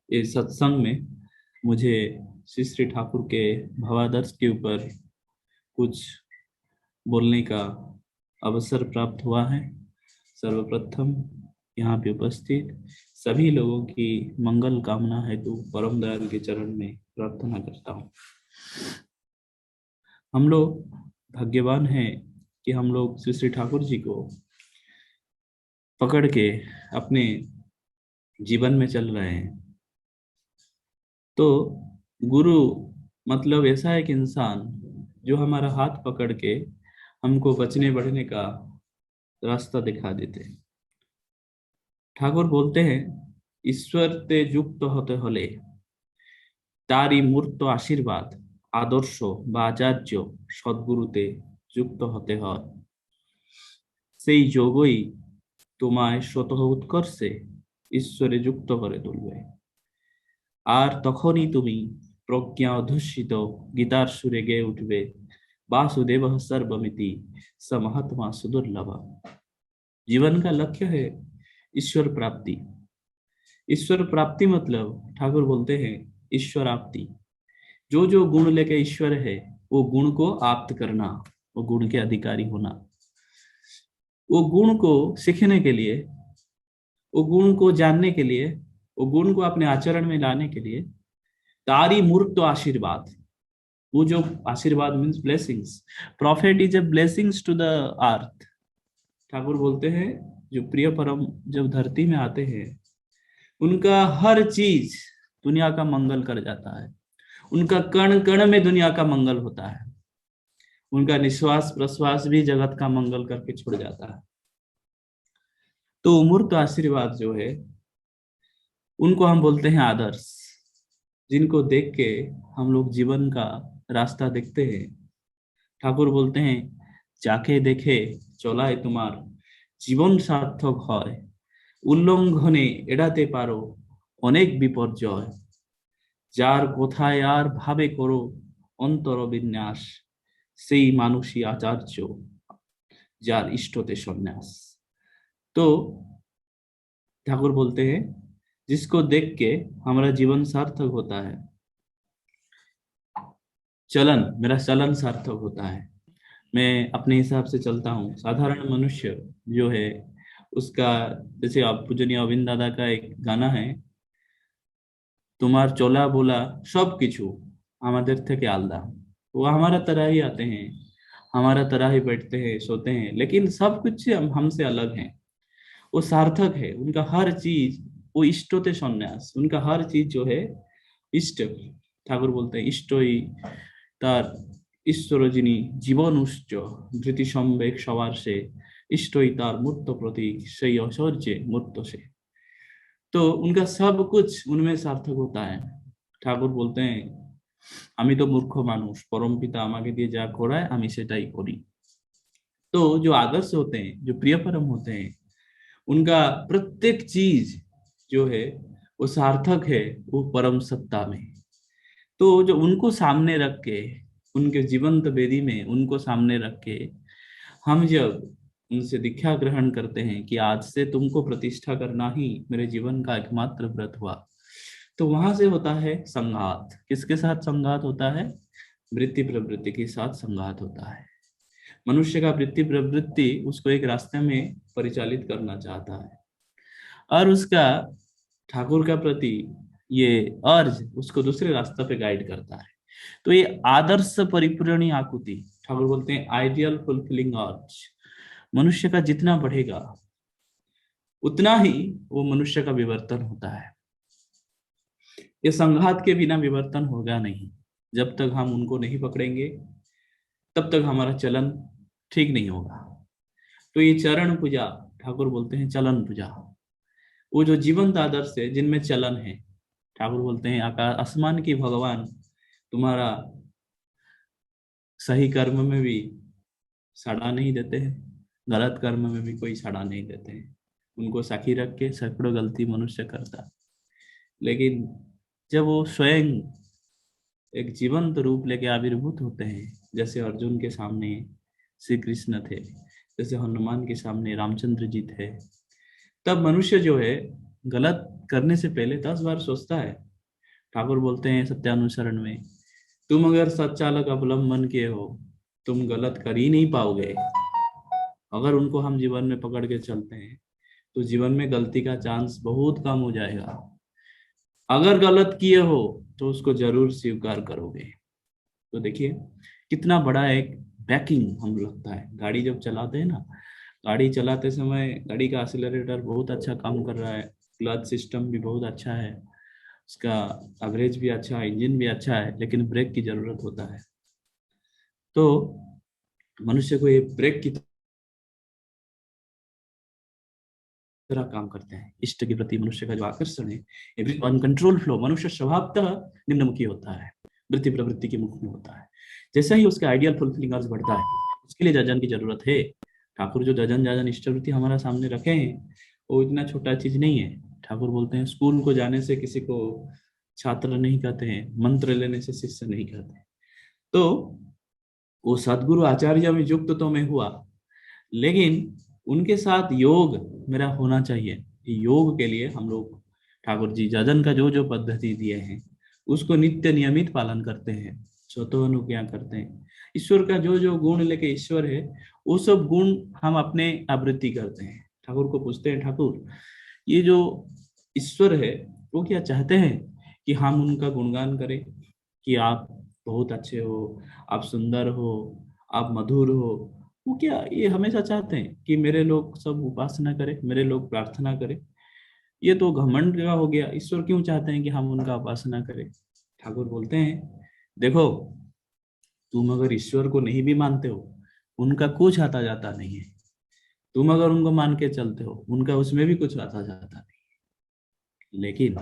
इस सत्संग में मुझे श्री श्री ठाकुर के भावादर्श के ऊपर कुछ बोलने का अवसर प्राप्त हुआ है। सर्वप्रथम यहाँ पे उपस्थित सभी लोगों की मंगल कामना हेतु परम दयाल के चरण में प्रार्थना करता हूँ। हम लोग भाग्यवान हैं कि हम लोग श्री श्री ठाकुर जी को पकड़ के अपने जीवन में चल रहे हैं। तो गुरु मतलब ऐसा एक इंसान जो हमारा हाथ पकड़ के हमको बचने बढ़ने का रास्ता दिखा देते हैं। ठाकुर बोलते हैं, ईश्वर ते युक्त होते হলে তারই মূর্ত আশীর্বাদ আদর্শ বা আচার্য সদ্গুরুতে যুক্ত হতে হয়। সেই যোগই তোমায় স্বতঃ উৎকর্ষে ঈশ্বরে যুক্ত করে তুলবে। আর তখনই তুমি প্রজ্ঞা অধ্যুষিত গীতার সুরে গেয়ে উঠবে, वासुदेव सर्वमिति स महात्मा सुदुर्लभ। जीवन का लक्ष्य है ईश्वर प्राप्ति। ईश्वर प्राप्ति मतलब ठाकुर बोलते हैं ईश्वर आपति। जो जो गुण लेके ईश्वर है वो गुण को आप्त करना, वो गुण के अधिकारी होना। वो गुण को सीखने के लिए, वो गुण को जानने के लिए, वो गुण को अपने आचरण में लाने के लिए तारी मूर्त आशीर्वाद, वो जो ashirwad means blessings, prophet is a blessings to the earth. Thakur बोलते हैं जो प्रिय परम जब धरती में आते हैं उनका हर चीज दुनिया का मंगल कर जाता है। उनका कण कण में दुनिया का मंगल होता है। उनका निश्वास प्रश्वास भी जगत का मंगल करके छोड़ जाता है। तो मूर्त आशीर्वाद जो है उनको हम बोलते हैं आदर्श, जिनको देख के हम लोग जीवन का रास्ता देखते हैं। ठाकुर बोलते हैं, যাকে দেখে চলায় তোমার জীবন সার্থক হয়, উল্লঙ্ঘনে এড়াতে পারো অনেক বিপর্যয়, যার কোথায় আর ভাবে করো অন্তর বিন্যাস, সেই মানুষই আচার্য যার ইষ্টতে সন্ন্যাস। तो ठाकुर बोलते हैं जिसको देख के हमारा जीवन सार्थक होता है, चलन मेरा चलन सार्थक होता है। मैं अपने हिसाब से चलता हूँ। साधारण मनुष्य जो है उसका, जैसे आप पूजनीय अविंद दादा का एक गाना है, তোমার চলা बोला सब किछु আমাদের থেকে আলাদা। वो हमारा तरह ही आते हैं, हमारा तरह ही बैठते हैं सोते हैं, लेकिन सब कुछ से हम हमसे अलग हैं। वो सार्थक है, उनका हर चीज, वो इष्टोते सन्यास, उनका हर चीज जो है इष्ट। ठाकुर बोलते हैं इष्टई তার ঈশ্বর যিনি জীবন উচ্চ ধৃতি সম্বেক সবার সে, इष्टई तार मूर्त प्रतीक সেই ঐশ্বর্যে मूर्त से। तो उनका सब कुछ उनमें सार्थक होता है। ठाकुर बोलते हैं আমি তো মূর্খ মানুষ, परम पिता আমাকে দিয়ে যা করায় আমি সেটাই করি। तो जो आदर्श होते हैं, जो प्रिय परम होते हैं, उनका प्रत्येक चीज जो है वो सार्थक है वो परम सत्ता में। तो जो उनको सामने रख के, उनके जीवंत वेदी में उनको सामने रख के हम जब उनसे दीक्षा ग्रहण करते हैं कि आज से तुमको प्रतिष्ठा करना ही मेरे जीवन का एकमात्र व्रत हुआ, तो वहां से होता है संघात। किसके साथ संघात होता है? वृत्ति प्रवृत्ति के साथ संघात होता है। मनुष्य का वृत्ति प्रवृत्ति उसको एक रास्ते में परिचालित करना चाहता है, और उसका ठाकुर का प्रति ये अर्ज उसको दूसरे रास्ते पे गाइड करता है। तो ये आदर्श परिपूर्णी आकुति, ठाकुर बोलते हैं आइडियल फुलफिलिंग अर्ज। मनुष्य का जितना बढ़ेगा उतना ही वो मनुष्य का विवर्तन होता है। ये संघात के बिना विवर्तन होगा नहीं। जब तक हम उनको नहीं पकड़ेंगे तब तक हमारा चलन ठीक नहीं होगा। तो ये चरण पूजा, ठाकुर बोलते हैं चलन पूजा, वो जो जीवंत आदर्श है जिनमें चलन है। ठाकुर बोलते हैं आकाश आसमान की भगवान तुम्हारा सही कर्म में भी साड़ा नहीं देते हैं, गलत कर्म में भी कोई साड़ा नहीं देते हैं। उनको साखी रख के सैकड़ों गलती मनुष्य करता है, लेकिन जब वो स्वयं एक जीवंत रूप लेके आविर्भूत होते हैं, जैसे अर्जुन के सामने श्री कृष्ण थे, जैसे हनुमान के सामने रामचंद्र जी थे, तब मनुष्य जो है गलत करने से पहले 10 बार सोचता है। ठाकुर बोलते हैं सत्यानुसरण में, तुम अगर सच्चालक अवलंबन किए हो, तुम गलत कर ही नहीं पाओगे। अगर उनको हम जीवन में पकड़ के चलते हैं तो जीवन में गलती का चांस बहुत कम हो जाएगा। अगर गलत किए हो तो उसको जरूर स्वीकार करोगे। तो देखिए कितना बड़ा एक बैकिंग हम लगता है। गाड़ी जब चलाते हैं ना, गाड़ी चलाते समय गाड़ी का एक्सीलरेटर बहुत अच्छा काम कर रहा है, क्लच सिस्टम भी बहुत अच्छा है, उसका एवरेज भी अच्छा है, इंजन भी अच्छा है, लेकिन ब्रेक की जरूरत होता है। तो मनुष्य को ये ब्रेक की तरह काम करते हैं। इष्ट के प्रति मनुष्य का जो आकर्षण है, अनकंट्रोल फ्लो, मनुष्य स्वभावतः निम्नमुखी होता है, वृत्ति प्रवृत्ति के मुख में होता है। जैसा ही उसका आइडियल फुलफिलिंग अर्ज बढ़ता है, उसके लिए जजन की जरूरत है। ठाकुर जो जजन जाजन इष्टवृत्ति हमारा सामने रखे हैं, वो इतना छोटा चीज नहीं है। ठाकुर बोलते हैं स्कूल को जाने से किसी को छात्र नहीं कहते हैं, मंत्र लेने से शिष्य नहीं कहते। तो वो सदगुरु आचार्य में युक्त तो मैं हुआ, लेकिन उनके साथ योग मेरा होना चाहिए। योग के लिए हम लोग ठाकुर जी जजन का जो जो पद्धति दिए हैं उसको नित्य नियमित पालन करते हैं, स्वतः अनुज्ञा करते हैं। ईश्वर का जो जो गुण लेके ईश्वर है, वो सब गुण हम अपने आवृत्ति करते हैं। ठाकुर को पूछते हैं, ठाकुर ये जो ईश्वर है वो क्या चाहते हैं कि हम उनका गुणगान करें, कि आप बहुत अच्छे हो, आप सुंदर हो, आप मधुर हो। वो क्या ये हमेशा चाहते हैं कि मेरे लोग सब उपासना करें, मेरे लोग प्रार्थना करें? ये तो घमंड का हो गया। ईश्वर क्यों चाहते हैं कि हम उनका उपासना करें? ठाकुर बोलते हैं देखो, तुम अगर ईश्वर को नहीं भी मानते हो, उनका कुछ आता जाता नहीं है। तुम अगर उनको मान के चलते हो, उनका उसमें भी कुछ आता जाता नहीं। लेकिन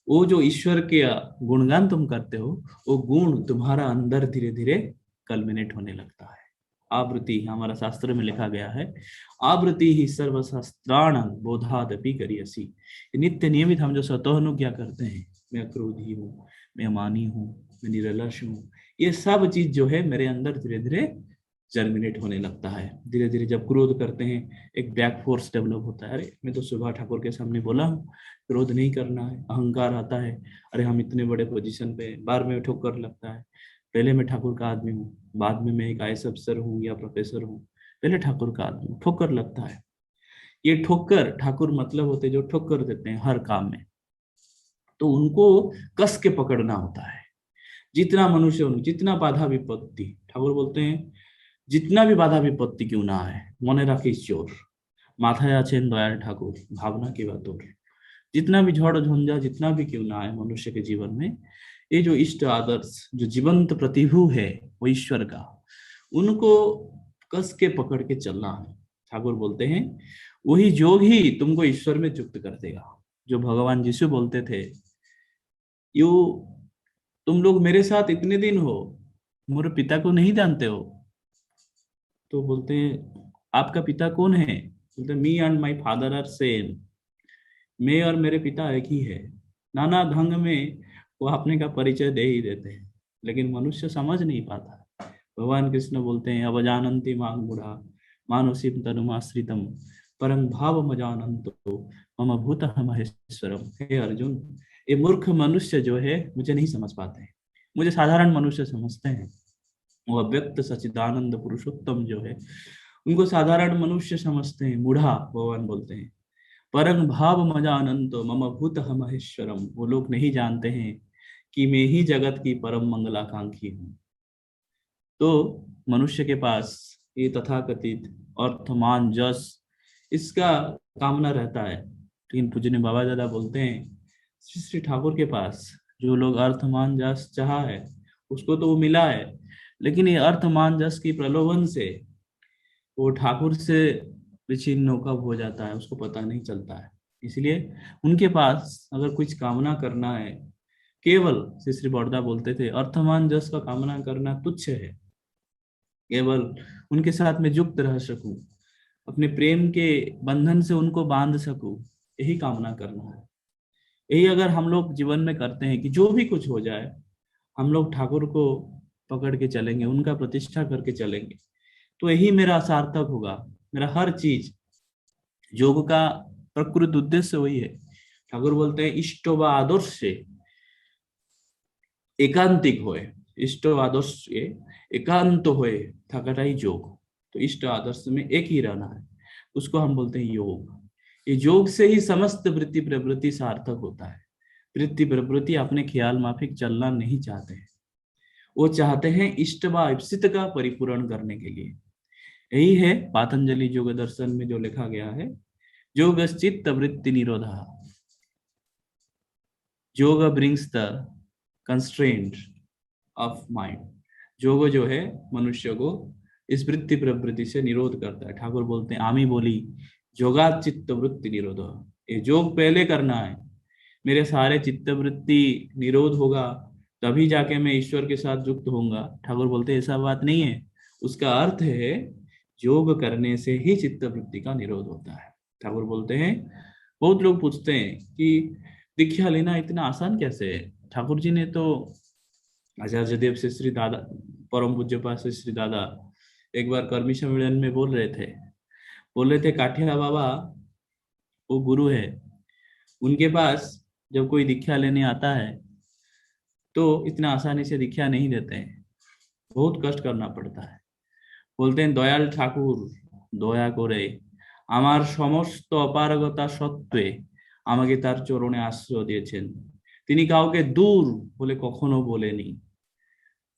वो जो ईश्वर के गुणगान तुम करते हो, वो गुण तुम्हारा अंदर धीरे धीरे कल्मिनेट होने लगता है। आवृत्ति हमारा शास्त्र में लिखा गया है, आवृत्ति ही सर्वशास्त्राण बोधादपि करियसी। नित्य नियमित हम जो स्वतः अनुज्ञा करते हैं, मैं क्रोधी हूँ, मैं मानी हूँ, मैं निरलस हूँ, ये सब चीज जो है मेरे अंदर धीरे धीरे जर्मिनेट होने लगता है। धीरे धीरे जब क्रोध करते हैं, एक बैक फोर्स डेवलप होता है। अरे मैं तो सुबह ठाकुर के सामने बोला हूँ क्रोध नहीं करना है। अहंकार आता है, अरे हम इतने बड़े पोजीशन पे, बार में ठोकर लगता है। पहले मैं ठाकुर का आदमी हूँ, बाद में मैं एक आईएएस अफसर हूँ या प्रोफेसर हूँ, पहले ठाकुर का आदमी हूँ, ठोकर लगता है। ये ठोकर ठाकुर मतलब होते जो ठोकर देते हैं हर काम में, तो उनको कस के पकड़ना होता है। जितना मनुष्य, जितना बाधा विपत्ति, ठाकुर बोलते हैं जितना भी बाधा विपत्ति क्यों ना है, মনে রাখিস জোর, মাথায় আছেন দয়াল ঠাকুর, भावना की बातों। जितना भी झड़ झंझा जितना भी क्यों ना आए मनुष्य के जीवन में, ये जो इष्ट आदर्श, जो जीवंत प्रतिभू है वो ईश्वर का, उनको कस के पकड़ के चलना है। ठाकुर बोलते हैं वही योग ही तुमको ईश्वर में युक्त कर देगा। जो भगवान यीशु बोलते थे, यू तुम लोग मेरे साथ इतने दिन हो, मेरे पिता को नहीं जानते हो। तो बोलते हैं आपका पिता कौन है? बोलते me and my father are same. मैं और मेरे पिता एक ही है। नाना ढंग में वो अपने का परिचय दे ही देते हैं, लेकिन मनुष्य समझ नहीं पाता। भगवान कृष्ण बोलते हैं अवजानन्ति मां मूढ़ा मानुषीम तनुमाश्रितम परम भाव मजानन्तो मम भूत महेश्वरम। हे अर्जुन, ये मूर्ख मनुष्य जो है मुझे नहीं समझ पाते हैं, मुझे साधारण मनुष्य समझते हैं। वो अव्यक्त सच्चिदानंद पुरुषोत्तम जो है उनको साधारण मनुष्य समझते हैं, मूढ़ा। भगवान बोलते हैं परम भाव मजा अनंतो मम भूत महेश्वरम। वो लोग नहीं जानते हैं कि मैं ही जगत की परम मंगलाकांक्षी हूँ। तो मनुष्य के पास ये तथाकथित अर्थ मान जस, इसका कामना रहता है। लेकिन पूजनीय बाबा दादा बोलते हैं श्री श्री ठाकुर के पास जो लोग अर्थ मान जस चाहा है, उसको तो वो मिला है, लेकिन ये अर्थ मान जस की प्रलोभन से वो ठाकुर से विच्छिन्न कब हो जाता है उसको पता नहीं चलता है। इसलिए उनके पास अगर कुछ कामना करना है, केवल श्री श्री बड़दा बोलते थे अर्थमान जस का कामना करना तुच्छ है। केवल उनके साथ में युक्त रह सकूं, अपने प्रेम के बंधन से उनको बांध सकूं, यही कामना करना है। यही अगर हम लोग जीवन में करते हैं कि जो भी कुछ हो जाए हम लोग ठाकुर को पकड़ के चलेंगे, उनका प्रतिष्ठा करके चलेंगे, तो यही मेरा सार्थक होगा। मेरा हर चीज, योग का प्रकृत उद्देश्य वही है ठाकुर बोलते हैं इष्ट व आदर्श एकांतिक होए, इष्ट आदर्श एकांत होए থাকাটাই যোগ। तो इष्ट आदर्श में एक ही रहना है, उसको हम बोलते हैं योग। ये योग से ही समस्त वृत्ति प्रवृत्ति सार्थक होता है। वृत्ति प्रवृत्ति अपने ख्याल माफिक चलना नहीं चाहते हैं, वो चाहते हैं इष्ट व इप्सित का परिपूर्ण करने के लिए। यही है पातंजलि योग दर्शन में जो लिखा गया है, योग चित्त वृत्ति निरोधा। योग brings the constraint of mind. योग जो है मनुष्य को इस वृत्ति प्रवृत्ति से निरोध करता है। ठाकुर बोलते हैं आमी बोली योगा चित्त वृत्ति निरोध। ये योग पहले करना है, मेरे सारे चित्त वृत्ति निरोध होगा तभी जाके मैं ईश्वर के साथ युक्त होऊंगा। ठाकुर बोलते हैं ऐसा बात नहीं है, उसका अर्थ है योग करने से ही चित्त वृत्ति का निरोध होता है। ठाकुर बोलते हैं, बहुत लोग पूछते हैं कि दीक्षा लेना इतना आसान कैसे है। ठाकुर जी ने तो आचार्य देव से श्री दादा, परम पूज्य पास से श्री दादा एक बार कर्मी सम्मेलन में बोल रहे थे काठिया बाबा वो गुरु है, उनके पास जब कोई दीक्षा लेने आता है तो इतना आसानी से दीक्षा नहीं देते हैं, बहुत कष्ट करना पड़ता है। बोलते हैं दयाल ठाकुर দয়া করে আমার সমস্ত অপারগতা সত্ত্বে আমাকে তার চরণে আশ্রয় দিয়েছেন, তিনি কাউকে दूर বলে কখনো বলেনি।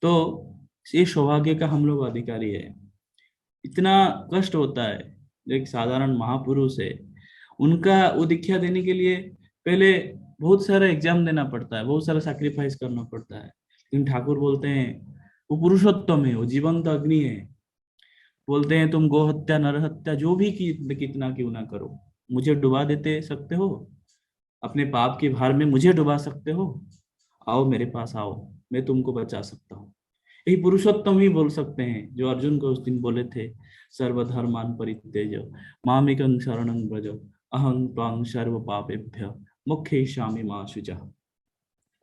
तो ये सौभाग्य का हम लोग अधिकारी है। इतना कष्ट होता है, जो एक साधारण महापुरुष है उनका वो दीक्षा देने के लिए पहले बहुत सारा एग्जाम देना पड़ता है, बहुत सारा सैक्रिफाइस करना पड़ता है। लेकिन ठाकुर बोलते हैं वो पुरुषोत्तम है, वो जीवंत अग्नि है। बोलते हैं तुम गो हत्या नर हत्या जो भी कितना क्यों ना करो, मुझे डुबा देते सकते हो, अपने पाप के भार में मुझे डुबा सकते हो, आओ मेरे पास आओ, मैं तुमको बचा सकता हूँ। यही पुरुषोत्तम ही बोल सकते हैं जो अर्जुन को उस दिन बोले थे, सर्वधर्मान परित्यज्य मामेकं शरणं व्रज अहं त्वां सर्व पापेभ्य मोक्षयिष्यामि मा शुचः।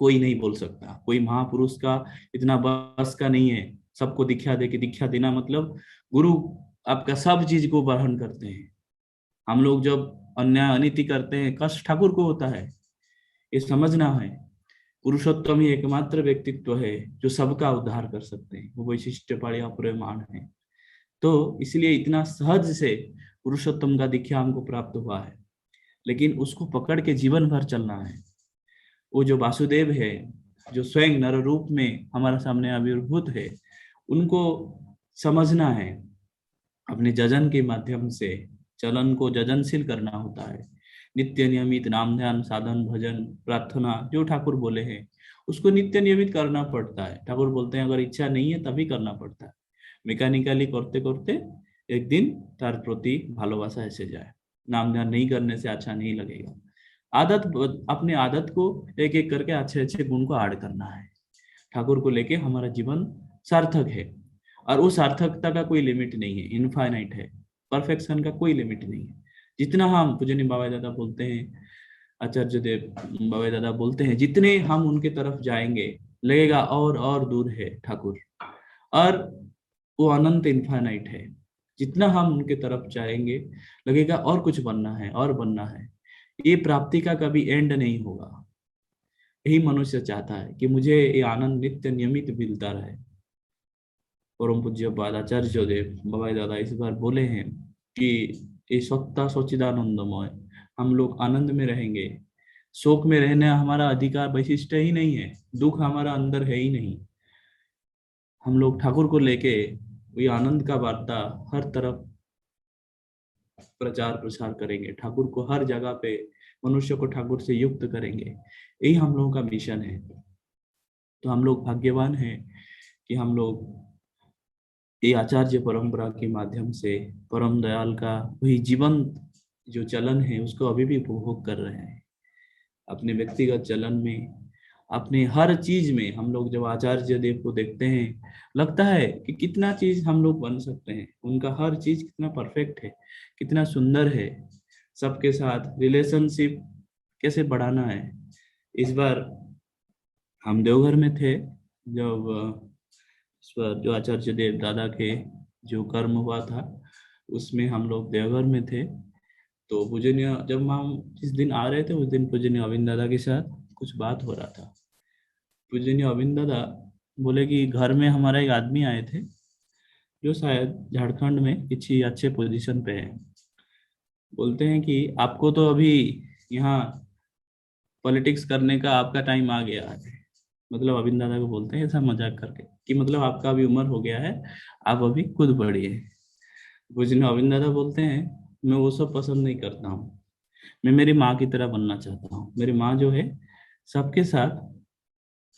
कोई नहीं बोल सकता, कोई महापुरुष का इतना बस का नहीं है सबको दीक्षा दे के। दीक्षा देना मतलब गुरु आपका सब चीज को वहन करते हैं। हम लोग जब अन्याय अनिति करते हैं कष्ट ठाकुर को होता है, ये समझना है। पुरुषोत्तम ही एकमात्र व्यक्तित्व है जो सबका उद्धार कर सकते हैं, वो वैशिष्ट पाड़िया प्रमाण है। तो इसलिए इतना सहज से पुरुषोत्तम का दीक्षा हमको प्राप्त हुआ है, लेकिन उसको पकड़ के जीवन भर चलना है। वो जो वासुदेव है, जो स्वयं नर रूप में हमारे सामने आविर्भूत है, उनको समझना है। अपने जजन के माध्यम से चलन को जजनशील करना होता है। नित्य नियमित नाम ध्यान साधन भजन प्रार्थना जो ठाकुर बोले हैं उसको नित्य नियमित करना पड़ता है। ठाकुर बोलते हैं अगर इच्छा नहीं है तभी करना पड़ता है। मेकानिकली करते करते एक दिन तार प्रति भालोबासा ऐसे जाए। नाम ध्यान नहीं करने से अच्छा नहीं लगेगा। अपने आदत को एक एक करके अच्छे अच्छे गुण को ऐड करना है। ठाकुर को लेके हमारा जीवन सार्थक है, और वो सार्थकता का कोई लिमिट नहीं है, इनफाइनाइट है। परफेक्शन का कोई लिमिट नहीं है। जितना हम पूजनीय बाबा दादा बोलते हैं, आचार्य देव बाबा दादा बोलते हैं, जितने हम उनके तरफ जाएंगे लगेगा और दूर है ठाकुर, और वो अनंत इनफाइनाइट है। जितना हम उनके तरफ जाएंगे लगेगा और कुछ बनना है और बनना है। ये प्राप्ति का कभी एंड नहीं होगा। यही मनुष्य चाहता है कि मुझे ये आनंद नित्य नियमित मिलता रहे। परम पूज्य आचार्य देव बाबा दादा इस बार बोले हैं कि ये सत्ता सच्चिदानंदमय, हम लोग आनंद में रहेंगे। शोक में रहने हमारा अधिकार वैशिष्ट ही नहीं है, दुख हमारा अंदर है ही नहीं। हम लोग ठाकुर को लेके वही आनंद का वार्ता हर तरफ प्रचार प्रसार करेंगे। ठाकुर को हर जगह पे मनुष्य को ठाकुर से युक्त करेंगे। यही हम लोगों का मिशन है। तो हम लोग भाग्यवान हैं कि हम लोग ये आचार्य परंपरा के माध्यम से परम दयाल का वही जीवंत जो चलन है उसको अभी भी उपभोग कर रहे हैं। अपने व्यक्तिगत चलन में, अपने हर चीज में हम लोग जब आचार्य देव को देखते हैं लगता है कि कितना चीज हम लोग बन सकते हैं। उनका हर चीज कितना परफेक्ट है, कितना सुंदर है। सबके साथ रिलेशनशिप कैसे बढ़ाना है। इस बार हम देवघर में थे, जब इस बार जो आचार्य देव दादा के जो कर्म हुआ था उसमें हम लोग देवघर में थे। तो पूजनीय जब हम जिस दिन आ रहे थे उस दिन पूजनीय अविंद दादा के साथ कुछ बात हो रहा था। पूजनीय अविंद दादा बोले कि घर में हमारा एक आदमी आए थे जो शायद झारखंड में किसी अच्छे पोजीशन पे है। बोलते हैं कि आपको तो अभी यहाँ पॉलिटिक्स करने का आपका टाइम आ गया है। मतलब अविंद दादा को बोलते हैं ऐसा मजाक करके कि मतलब आपका अभी उम्र हो गया है, आप अभी खुद बढ़िए। पूजनीय अविंद दादा बोलते हैं मैं वो सब पसंद नहीं करता हूँ। मैं मेरी माँ की तरह बनना चाहता हूँ। मेरी माँ जो है सबके साथ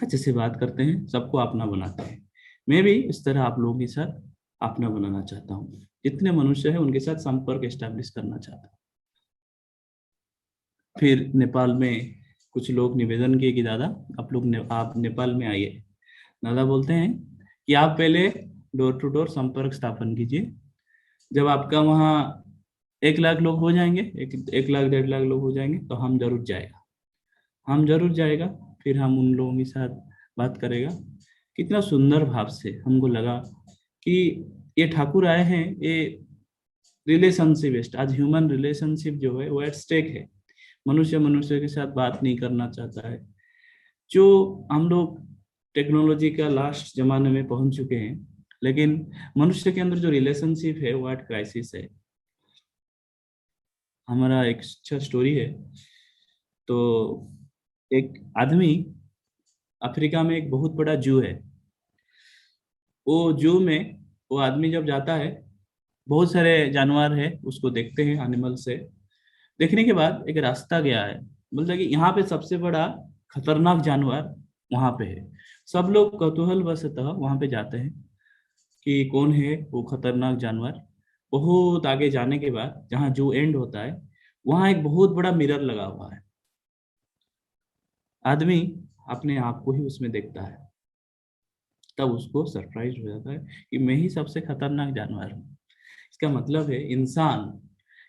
अच्छे से बात करते हैं, सबको अपना बनाते हैं। मैं भी इस तरह आप लोगों के साथ अपना बनाना चाहता हूँ। जितने मनुष्य हैं उनके साथ संपर्क एस्टेब्लिश करना चाहता हूँ। फिर नेपाल में कुछ लोग निवेदन किए कि दादा आप नेपाल में आइए। दादा बोलते हैं कि आप पहले डोर टू डोर संपर्क स्थापन कीजिए। जब आपका वहाँ 1 लाख लोग हो जाएंगे, 1 लाख 1.5 लाख लोग हो जाएंगे तो हम जरूर जाएगा। फिर हम उन लोगों के साथ बात करेगा। कितना सुंदर भाव से हमको लगा कि ये ठाकुर आए हैं, ये रिलेशनशिप, आज ह्यूमन रिलेशनशिप जो है वो एट स्टेक है। मनुष्य मनुष्य के साथ बात नहीं करना चाहता है। जो हम लोग टेक्नोलॉजी का लास्ट जमाने में पहुंच चुके हैं, लेकिन मनुष्य के अंदर जो रिलेशनशिप है वो एट क्राइसिस है। हमारा एक अच्छा स्टोरी है। तो एक आदमी, अफ्रीका में एक बहुत बड़ा जू है। वो जू में वो आदमी जब जाता है, बहुत सारे जानवर है उसको देखते हैं, एनिमल से देखने के बाद एक रास्ता गया है। बोलता है कि यहाँ पे सबसे बड़ा खतरनाक जानवर वहां पे है। सब लोग कौतूहल वशतः वहां पे जाते हैं कि कौन है वो खतरनाक जानवर। बहुत आगे जाने के बाद जहाँ जू एंड होता है, वहां एक बहुत बड़ा मिरर लगा हुआ है। आदमी अपने आप को ही उसमें देखता है। तब उसको सरप्राइज हो जाता है कि मैं ही सबसे खतरनाक जानवर हूँ। इसका मतलब है इंसान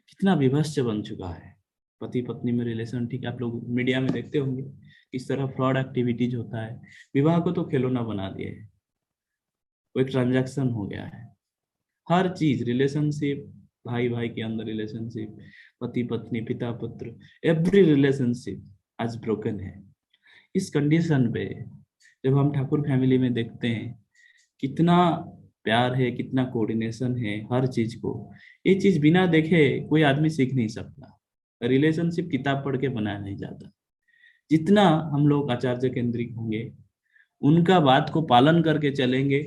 कितना विभत्स बन चुका है। पति पत्नी में रिलेशन, ठीक है, आप लोग मीडिया में देखते होंगे किस तरह फ्रॉड एक्टिविटीज होता है। विवाह को तो खिलौना बना दिया है, वो एक ट्रांजैक्शन हो गया है। हर चीज रिलेशनशिप, भाई भाई के अंदर रिलेशनशिप, पति पत्नी, पिता पुत्र, एवरी रिलेशनशिप आज ब्रोकन है। इस कंडीशन पे जब हम ठाकुर फैमिली में देखते हैं कितना प्यार है, कितना कोऑर्डिनेशन है हर चीज को, ये चीज बिना देखे कोई आदमी सीख नहीं सकता। रिलेशनशिप किताब पढ़ के बनाया नहीं जाता। जितना हम लोग आचार्य केंद्रित होंगे, उनका बात को पालन करके चलेंगे,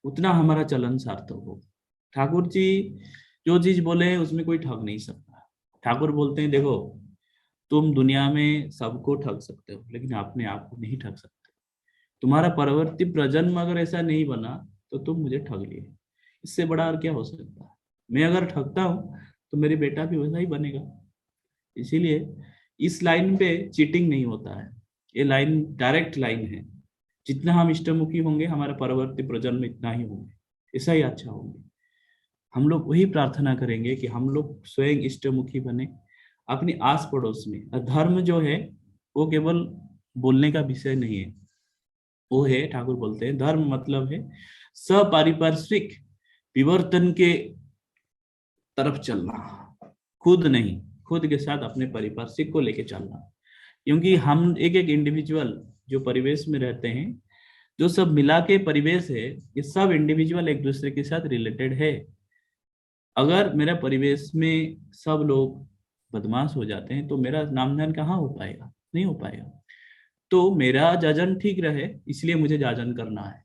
उतना हमारा चलन सार्थक होगा। ठाकुर जी जो चीज बोले हैं उसमें कोई ठग नहीं सकता। ठाकुर बोलते हैं देखो, तुम दुनिया में सबको ठग सकते हो लेकिन अपने आप को नहीं ठग सकते। तुम्हारा परवर्ती प्रजन्म अगर ऐसा नहीं बना तो तुम मुझे ठग लिए। इससे बड़ा और क्या हो सकता है। मैं अगर ठगता हूँ तो मेरे बेटा भी वैसा ही बनेगा। इसीलिए इस लाइन पे चीटिंग नहीं होता है। ये लाइन डायरेक्ट लाइन है। जितना हम इष्टमुखी होंगे हमारा परवर्ती प्रजन्म में इतना ही होंगे, ऐसा ही अच्छा होंगे। हम लोग वही प्रार्थना करेंगे कि हम लोग स्वयं इष्टमुखी बने अपनी आस पड़ोस में। और धर्म जो है वो केवल बोलने का विषय नहीं है, वो है, ठाकुर बोलते हैं धर्म मतलब है सपारिपार्श्विक विवर्तन के तरफ चलना। खुद नहीं, खुद के साथ अपने पारिपार्श्विक को लेके चलना। क्योंकि हम एक एक इंडिविजुअल जो परिवेश में रहते हैं, जो सब मिला के परिवेश है, ये सब इंडिविजुअल एक दूसरे के साथ रिलेटेड है। अगर मेरा परिवेश में सब लोग बदमाश हो जाते हैं तो मेरा नामधान कहाँ हो पाएगा, नहीं हो पाएगा। तो मेरा जाजन ठीक रहे इसलिए मुझे जाजन करना है।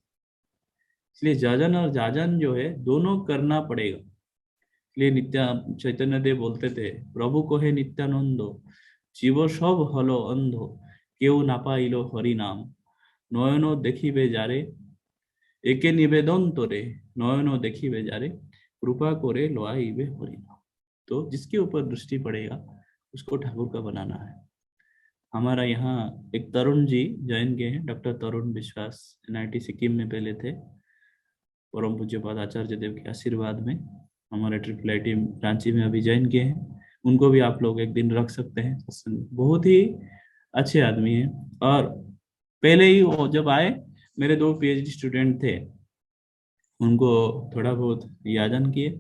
इसलिए जाजन और जाजन जो है दोनों करना पड़ेगा। इसलिए नित्या चैतन्य देव बोलते थे, प्रभु को है नित्यानंदो, जीव सब हलो अंधो, केउ ना पाइलो हरि नाम, नयनो देखिबे जारे, एके निवेदन तोरे, नयनो देखिबे जारे, कृपा करे लोआइबे हरि नाम। तो जिसके ऊपर दृष्टि पड़ेगा उसको ठाकुर का बनाना है। हमारा यहाँ एक तरुण जी ज्वाइन किए हैं, डॉक्टर तरुण विश्वास, NIT सिक्किम में पहले थे। परम पूज्य पाद आचार्य देव के आशीर्वाद में हमारे IIIT रांची में अभी ज्वाइन किए हैं। उनको भी आप लोग एक दिन रख सकते हैं सत्संग। बहुत ही अच्छे आदमी हैं। और पहले ही वो जब आए, मेरे 2 PhD स्टूडेंट थे, उनको थोड़ा बहुत यादन किए।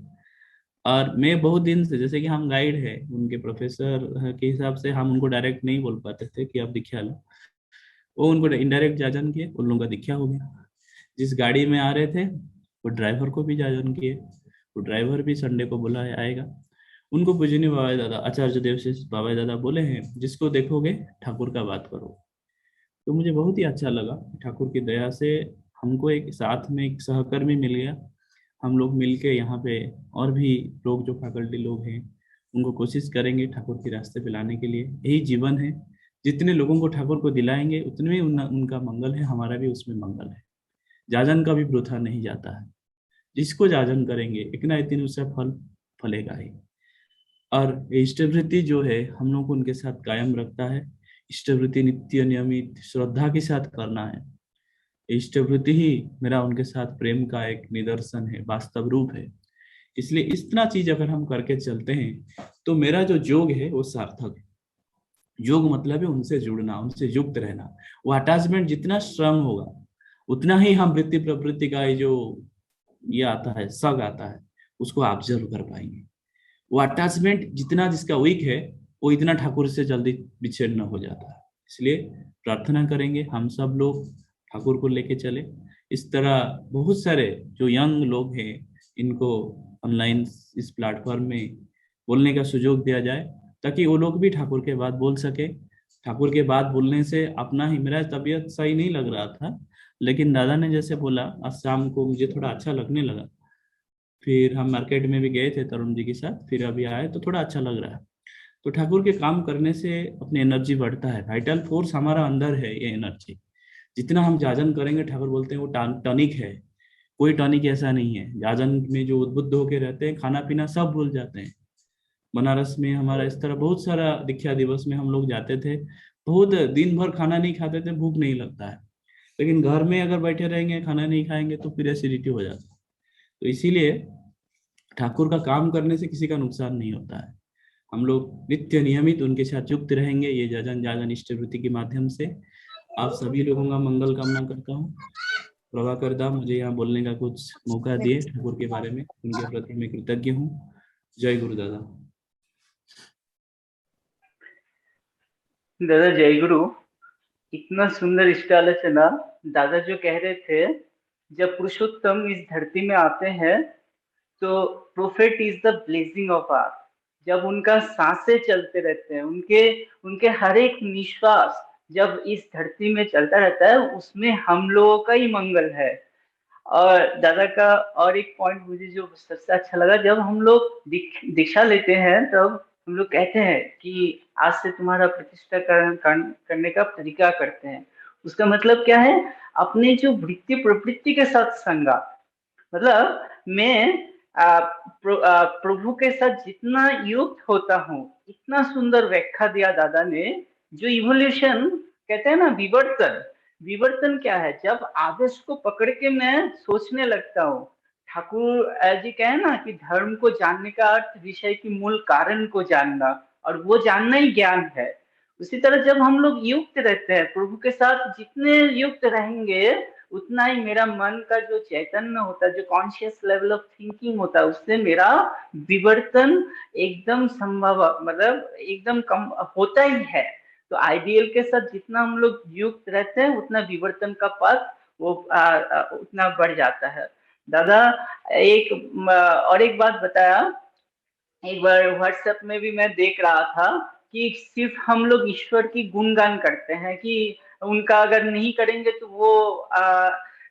और मैं बहुत दिन से, जैसे कि हम गाइड है उनके प्रोफेसर के हिसाब से, हम उनको डायरेक्ट नहीं बोल पाते थे कि आप दीक्षा लो। वो उनको इनडायरेक्ट जाजन किए, उन लोगों का दीक्षा हो गया। जिस गाड़ी में आ रहे थे वो ड्राइवर को भी जाजन किए, वो ड्राइवर भी संडे को बोला है आएगा। उनको पूजनीय बाबा दादा आचार्य देव से बाबा दादा बोले हैं, जिसको देखोगे ठाकुर का बात करो। तो मुझे बहुत ही अच्छा लगा, ठाकुर की दया से हमको एक साथ में एक सहकर्मी मिल गया। हम लोग मिलके यहाँ पे और भी लोग जो फैकल्टी लोग हैं उनको कोशिश करेंगे ठाकुर के रास्ते पे लाने के लिए। यही जीवन है, जितने लोगों को ठाकुर को दिलाएंगे उतने ही उनका मंगल है, हमारा भी उसमें मंगल है। जाजन का भी वृथा नहीं जाता है। जिसको जाजन करेंगे एक ना एक दिन उसका फल फलेगा ही। और इष्टवृत्ति जो है हम लोग को उनके साथ कायम रखता है। इष्टवृत्ति नित्य नियमित श्रद्धा के साथ करना है। इष्टवृत्ति ही मेरा उनके साथ प्रेम का एक निदर्शन है, वास्तव रूप है। इसलिए इतना चीज अगर हम करके चलते हैं तो मेरा जो योग है वो सार्थक है। योग मतलब है उनसे जुड़ना, उनसे युक्त रहना। वो अटैचमेंट जितना स्ट्रांग होगा उतना ही हम वृत्ति प्रवृत्ति का ये जो ये आता है, सग आता है, उसको ऑब्जर्व कर पाएंगे। वो अटैचमेंट जितना जिसका वीक है वो इतना ठाकुर से जल्दी विच्छेद हो जाता है। इसलिए प्रार्थना करेंगे हम सब लोग ठाकुर को लेके चले। इस तरह बहुत सारे जो यंग लोग हैं इनको ऑनलाइन इस प्लेटफॉर्म में बोलने का सुযোग दिया जाए, ताकि वो लोग भी ठाकुर के बात बोल सके। ठाकुर के बात बोलने से अपना ही, मेरा तबीयत सही नहीं लग रहा था, लेकिन दादा ने जैसे बोला आज शाम को मुझे थोड़ा अच्छा लगने लगा। फिर हम मार्केट में भी गए थे तरुण जी के साथ, फिर अभी आए तो थोड़ा अच्छा लग रहा है। तो ठाकुर के काम करने से अपनी एनर्जी बढ़ता है, वाइटल फोर्स हमारा अंदर है ये एनर्जी। जितना हम जाजन करेंगे, ठाकुर बोलते हैं वो टॉनिक है। कोई टॉनिक ऐसा नहीं है। जाजन में जो उद्बुद्ध होके रहते हैं खाना पीना सब भूल जाते हैं। बनारस में हमारा इस तरह बहुत सारा दीक्षा दिवस में हम लोग जाते थे, बहुत दिन भर खाना नहीं खाते थे, भूख नहीं लगता है। लेकिन घर में अगर बैठे रहेंगे खाना नहीं खाएंगे तो फिर एसिडिटी हो जाता है। तो इसीलिए ठाकुर का काम करने से किसी का नुकसान नहीं होता है। हम लोग नित्य नियमित उनके साथ युक्त रहेंगे ये जाजन जाजन इष्टवृत्ति के माध्यम से। आप सभी लोगों का मंगल कामना करता हूँ। प्रभाकर दा मुझे यहाँ बोलने का कुछ मौका दिए ठाकुर के बारे में, उनके प्रति मैं कृतज्ञ हूँ। जय गुरु दादा। दादा जय गुरु। इतना सुंदर इष्ट आलोचना। दादा जो कह रहे थे, जब पुरुषोत्तम इस धरती में आते हैं तो prophet is the blessing of ours. जब उनका सांसें चलते रहते हैं, उनके उनके हर एक निश्वास जब इस धरती में चलता रहता है, उसमें हम लोगों का ही मंगल है। और दादा का और एक पॉइंट मुझे जो सबसे अच्छा लगा, जब हम लोग दीक्षा लेते हैं तब हम लोग कहते हैं कि आज से तुम्हारा प्रतिष्ठा करने का तरीका करते हैं। उसका मतलब क्या है? अपने जो वृत्ति प्रवृत्ति के साथ संगा। मतलब मैं प्रभु के साथ जितना युक्त होता हूँ, इतना सुंदर व्याख्या दिया दादा ने। जो इवोल्यूशन कहते हैं ना, विवर्तन। विवर्तन क्या है? जब आदर्श को पकड़ के मैं सोचने लगता हूँ। ठाकुर जी कहे ना कि धर्म को जानने का अर्थ विषय की मूल कारण को जानना, और वो जानना ही ज्ञान है। उसी तरह जब हम लोग युक्त रहते हैं प्रभु के साथ, जितने युक्त रहेंगे उतना ही मेरा मन का जो चैतन्य होता है, जो कॉन्शियस लेवल ऑफ थिंकिंग होता है, उससे मेरा विवर्तन एकदम संभव, मतलब एकदम कम होता ही है। तो आइडियल के साथ जितना हम लोग युक्त रहते हैं उतना विवर्तन का पथ वो उतना बढ़ जाता है। दादा एक और एक बात बताया। एक बार व्हाट्सएप में भी मैं देख रहा था कि सिर्फ हम लोग ईश्वर की गुणगान करते हैं, कि उनका अगर नहीं करेंगे तो वो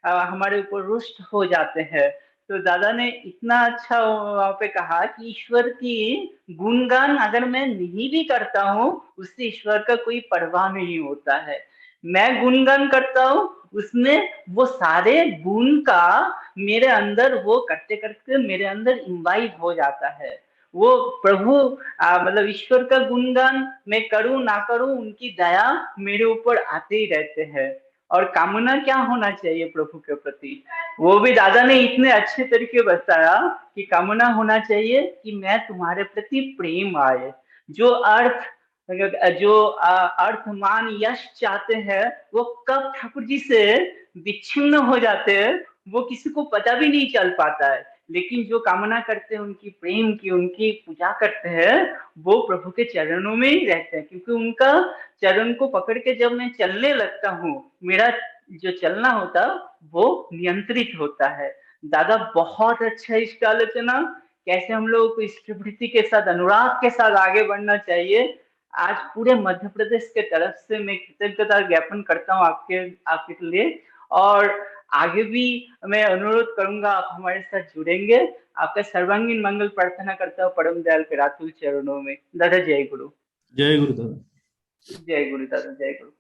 हमारे ऊपर रुष्ट हो जाते हैं। तो दादा ने इतना अच्छा वहां पे कहा कि ईश्वर की गुणगान अगर मैं नहीं भी करता हूँ, उससे ईश्वर का कोई परवाह नहीं होता है। मैं गुणगान करता हूँ, उसमें वो सारे गुण का मेरे अंदर, वो करते करते मेरे अंदर इम्बाइब हो जाता है। वो प्रभु मतलब ईश्वर का गुणगान मैं करूं ना करूं, उनकी दया मेरे ऊपर आते ही रहते हैं। और कामना क्या होना चाहिए प्रभु के प्रति, वो भी दादा ने इतने अच्छे तरीके बताया कि कामना होना चाहिए कि मैं तुम्हारे प्रति प्रेम आए। जो अर्थ जो अर्थ मान यश चाहते हैं, वो कब ठाकुर जी से विच्छिन्न हो जाते हैं वो किसी को पता भी नहीं चल पाता है। लेकिन जो कामना करते हैं उनकी प्रेम की, उनकी पूजा करते हैं, वो प्रभु के चरणों में ही रहते हैं, क्योंकि उनका चरण को पकड़ के जब मैं चलने लगता हूँ, मेरा जो चलना होता वो नियंत्रित होता है। दादा बहुत अच्छा इष्ट आलोचना, कैसे हम लोगों को इष्टवृत्ति के साथ, अनुराग के साथ आगे बढ़ना चाहिए। आज पूरे मध्य प्रदेश के तरफ से मैं कृतज्ञता ज्ञापन करता हूँ आपके लिए, और आगे भी मैं अनुरोध करूंगा आप हमारे साथ जुड़ेंगे। आपका सर्वांगीण मंगल प्रार्थना करता हूँ परम दयाल के रातुल चरणों में। दादा जय गुरु। जय गुरु दादा। जय गुरु दादा, जय गुरु।